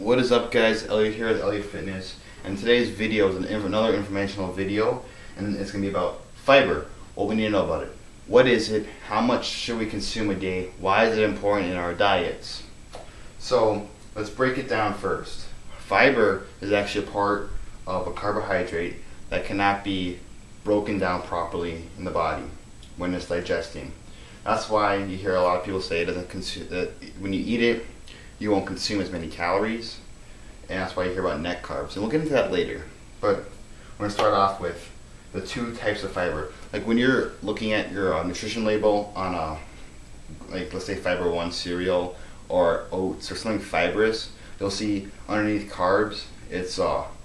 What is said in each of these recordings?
What is up, guys? Elliot here with Elliot Fitness, and today's video is another informational video, and it's going to be about fiber. What we need to know about it. What is it? How much should we consume a day? Why is it important in our diets? So let's break it down first. Fiber is actually a part of a carbohydrate that cannot be broken down properly in the body when it's digesting. That's why you hear a lot of people say that when you eat it, you won't consume as many calories, and that's why you hear about net carbs. And we'll get into that later. But we're going to start off with the two types of fiber. Like when you're looking at your nutrition label on a, like let's say Fiber One cereal or oats or something fibrous, you'll see underneath carbs, it's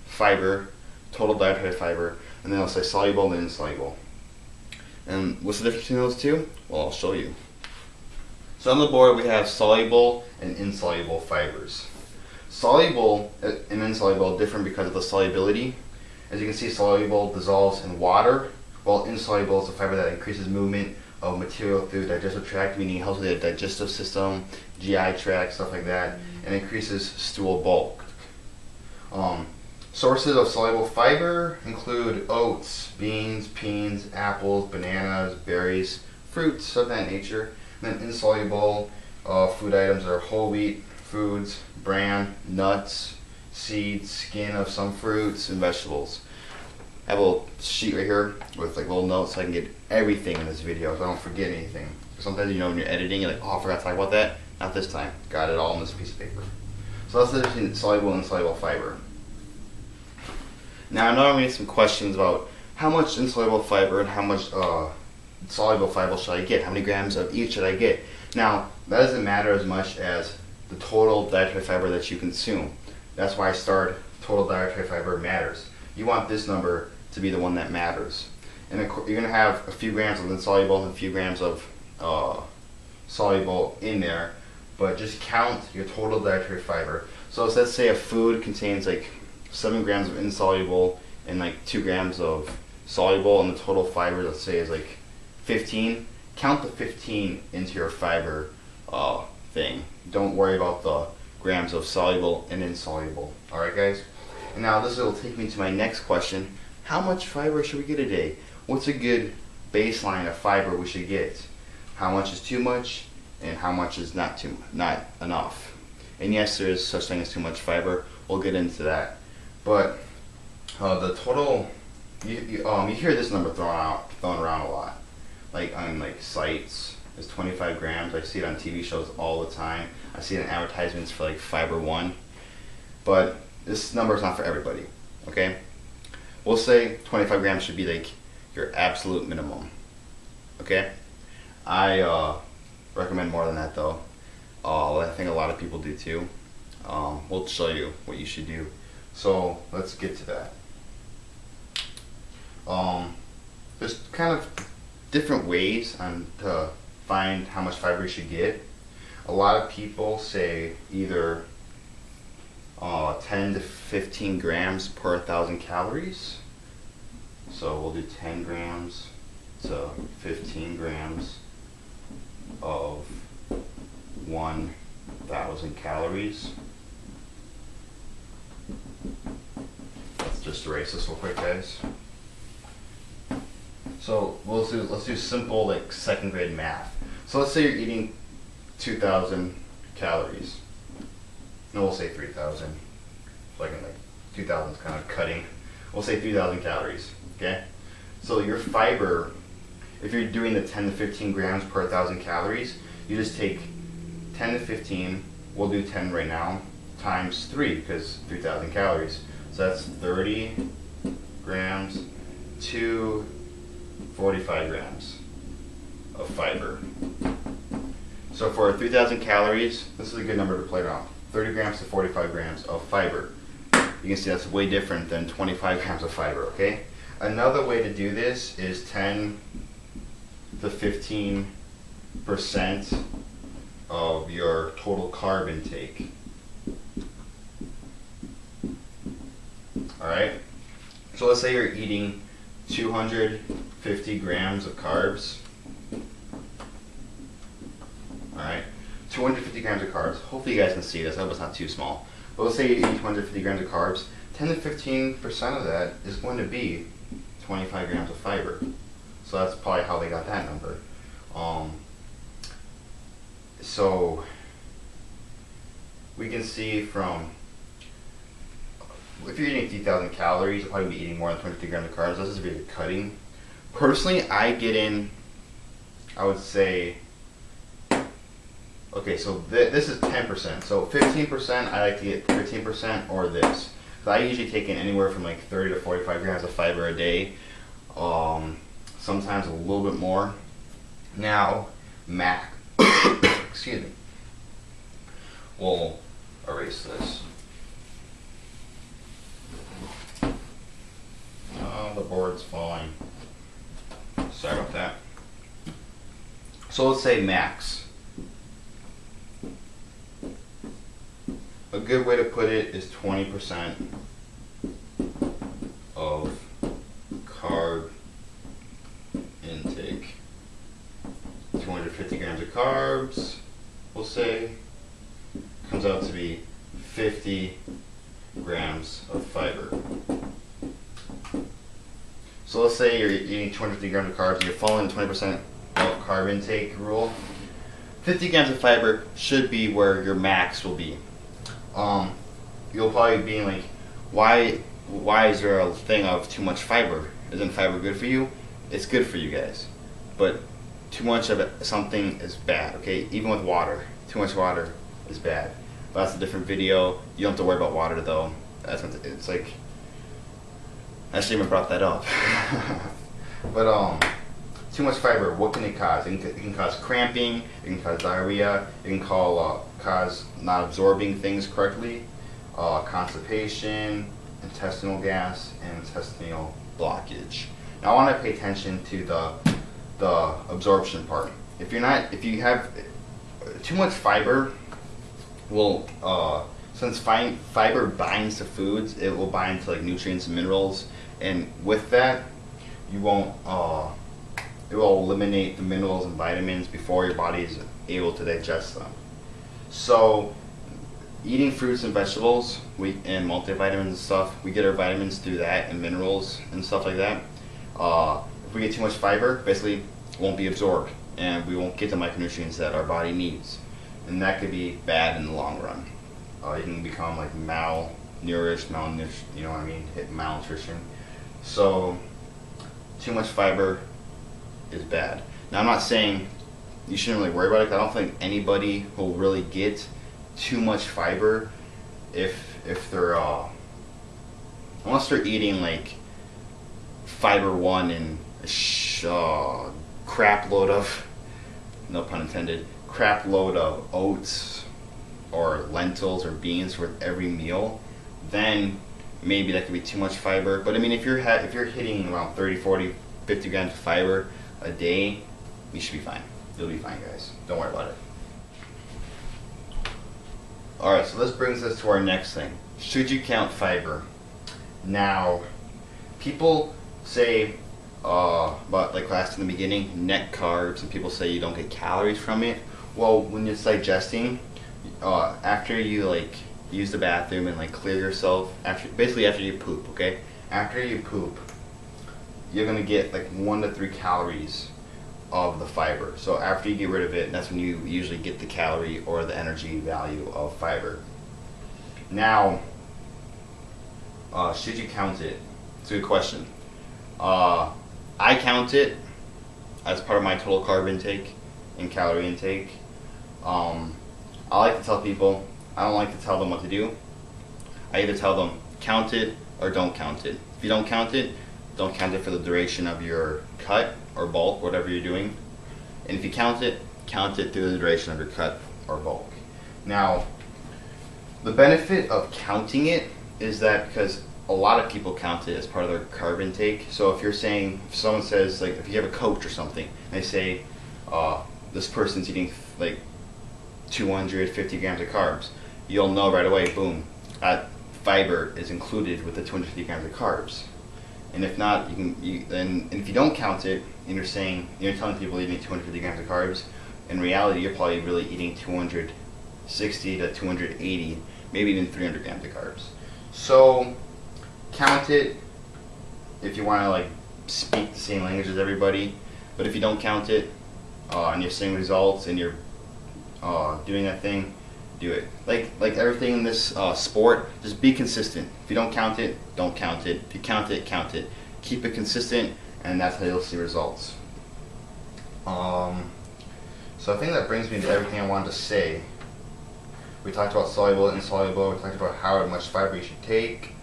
fiber, total dietary fiber, and then it'll say soluble and insoluble. And what's the difference between those two? Well, I'll show you. So on the board we have soluble and insoluble fibers. Soluble and insoluble are different because of the solubility. As you can see, soluble dissolves in water, while insoluble is a fiber that increases movement of material through the digestive tract, meaning it helps with the digestive system, GI tract, stuff like that, and increases stool bulk. Sources of soluble fiber include oats, beans, peas, apples, bananas, berries, fruits of that nature. And then insoluble food items are whole wheat foods, bran, nuts, seeds, skin of some fruits, and vegetables. I have a little sheet right here with like little notes so I can get everything in this video so I don't forget anything. Sometimes when you're editing, you're like, oh, I forgot to talk about that. Not this time. Got it all in this piece of paper. So that's the difference between soluble and insoluble fiber. Now I know I'm going to get some questions about how much insoluble fiber and how much soluble fiber should I get? How many grams of each should I get? Now, that doesn't matter as much as the total dietary fiber that you consume. That's why I started total dietary fiber matters. You want this number to be the one that matters. And you're going to have a few grams of insoluble and a few grams of soluble in there, but just count your total dietary fiber. So let's say a food contains like 7 grams of insoluble and like 2 grams of soluble, and the total fiber, let's say, is like 15. Count the 15 into your fiber thing. Don't worry about the grams of soluble and insoluble. Alright, guys? And now this will take me to my next question. How much fiber should we get a day? What's a good baseline of fiber we should get? How much is too much and how much is not enough? And yes, there is such thing as too much fiber. We'll get into that. But the total, you hear this number thrown around a lot. Like on sites, it's 25 grams. I see it on TV shows all the time. I see it in advertisements for like Fiber One. But this number is not for everybody, okay? We'll say 25 grams should be like your absolute minimum, okay? I recommend more than that though. I think a lot of people do too. We'll show you what you should do. So let's get to that. There's kind of different ways to find how much fiber you should get. A lot of people say either 10 to 15 grams per 1,000 calories. So we'll do 10 grams to 15 grams of 1,000 calories. Let's just erase this real quick, guys. So let's do simple like second grade math. So let's say you're eating 2,000 calories. No, we'll say 3,000. Like 2,000 is kind of cutting. We'll say 3,000 calories. Okay. So your fiber, if you're doing the 10 to 15 grams per 1,000 calories, you just take 10 to 15. We'll do 10 right now times 3 because 3,000 calories. So that's 30 grams to 45 grams of fiber. So for 3,000 calories, this is a good number to play around. 30 grams to 45 grams of fiber. You can see that's way different than 25 grams of fiber, okay? Another way to do this is 10 to 15% of your total carb intake. Alright? So let's say you're eating 250 grams of carbs. Alright? 250 grams of carbs. Hopefully you guys can see this. I hope it's not too small. But let's say you eat 250 grams of carbs, 10 to 15% of that is going to be 25 grams of fiber. So that's probably how they got that number. So we can see from, if you're eating 3,000 calories, you'll probably be eating more than 250 grams of carbs. This is if you're cutting. Personally, I get in, I would say, okay, so this is 10%. So 15%, I like to get 15% or this. So I usually take in anywhere from like 30 to 45 grams of fiber a day. Sometimes a little bit more. Now, excuse me. We'll erase this. Oh, the board's falling. Sorry about that. So let's say max. A good way to put it is 20% of carb intake. 250 grams of carbs, we'll say, comes out to be 50 grams of fiber. So let's say you're eating 250 grams of carbs and you're following the 20% of carb intake rule. 50 grams of fiber should be where your max will be. You'll probably be like, why is there a thing of too much fiber? Isn't fiber good for you? It's good for you guys, but too much of something is bad. Okay, even with water, too much water is bad. But that's a different video. You don't have to worry about water though. It's like, I shouldn't even brought that up. But too much fiber, what can it cause? It can cause cramping, it can cause diarrhea, it can cause not absorbing things correctly, constipation, intestinal gas, and intestinal blockage. Now I want to pay attention to the absorption part. If you have too much fiber, will since fiber binds to foods, it will bind to like nutrients and minerals, and with that, you won't. It will eliminate the minerals and vitamins before your body is able to digest them. So, eating fruits and vegetables, and multivitamins and stuff, we get our vitamins through that and minerals and stuff like that. If we get too much fiber, basically it won't be absorbed, and we won't get the micronutrients that our body needs, and that could be bad in the long run. You can become like malnourished, you know what I mean, hit malnutrition. So, too much fiber is bad. Now I'm not saying you shouldn't really worry about it. I don't think anybody will really get too much fiber if they're unless they're eating like fiber one and a crap load of, no pun intended, crap load of oats or lentils or beans with every meal, then maybe that could be too much fiber. But I mean, if you're hitting around 30, 40, 50 grams of fiber a day, you should be fine. You'll be fine, guys. Don't worry about it. Alright, so this brings us to our next thing. Should you count fiber? Now, people say, about like class in the beginning, net carbs, and people say you don't get calories from it. Well, when it's digesting, after you like use the bathroom and like clear yourself, basically after you poop, okay? After you poop, you're gonna get like 1 to 3 calories of the fiber. So after you get rid of it, that's when you usually get the calorie or the energy value of fiber. Now, should you count it? It's a good question. I count it as part of my total carb intake and calorie intake. I like to tell people, I don't like to tell them what to do. I either tell them count it or don't count it. If you don't count it, don't count it for the duration of your cut or bulk, whatever you're doing. And if you count it through the duration of your cut or bulk. Now, the benefit of counting it is that because a lot of people count it as part of their carb intake. So if someone says, like, if you have a coach or something, and they say, this person's eating like 250 grams of carbs, you'll know right away, boom, that fiber is included with the 250 grams of carbs. And if not, and if you don't count it, and you're telling people you're eating 250 grams of carbs, in reality you're probably really eating 260 to 280, maybe even 300 grams of carbs. So count it if you want to like speak the same language as everybody, but if you don't count it and you're seeing results and you're doing that thing, do it. Like everything in this sport, just be consistent. If you don't count it, don't count it. If you count it, count it. Keep it consistent, and that's how you'll see results. So I think that brings me to everything I wanted to say. We talked about soluble and insoluble. We talked about how much fiber you should take,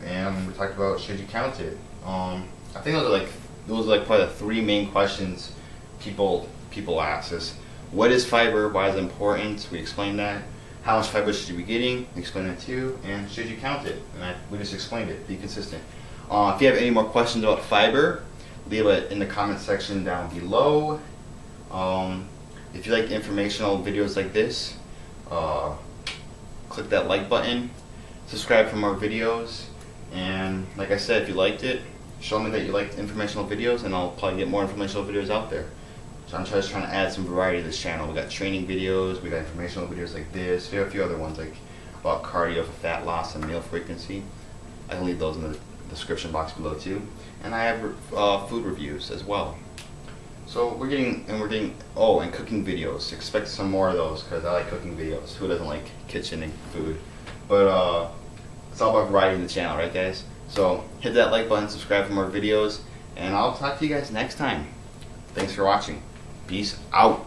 and we talked about should you count it. I think those are like probably the three main questions people ask is, what is fiber? Why is it important? We explained that. How much fiber should you be getting? We explained that too. And should you count it? And we just explained it. Be consistent. If you have any more questions about fiber, leave it in the comment section down below. If you like informational videos like this, click that like button, subscribe for more videos, and like I said, if you liked it, show me that you liked informational videos, and I'll probably get more informational videos out there. So I'm just trying to add some variety to this channel. We got training videos, we got informational videos like this, we have a few other ones like about cardio for fat loss and meal frequency. I can leave those in the description box below too. And I have food reviews as well. So we're getting and cooking videos. Expect some more of those because I like cooking videos. Who doesn't like kitchen and food? But it's all about variety in the channel, right guys? So hit that like button, subscribe for more videos, and I'll talk to you guys next time. Thanks for watching. Peace out.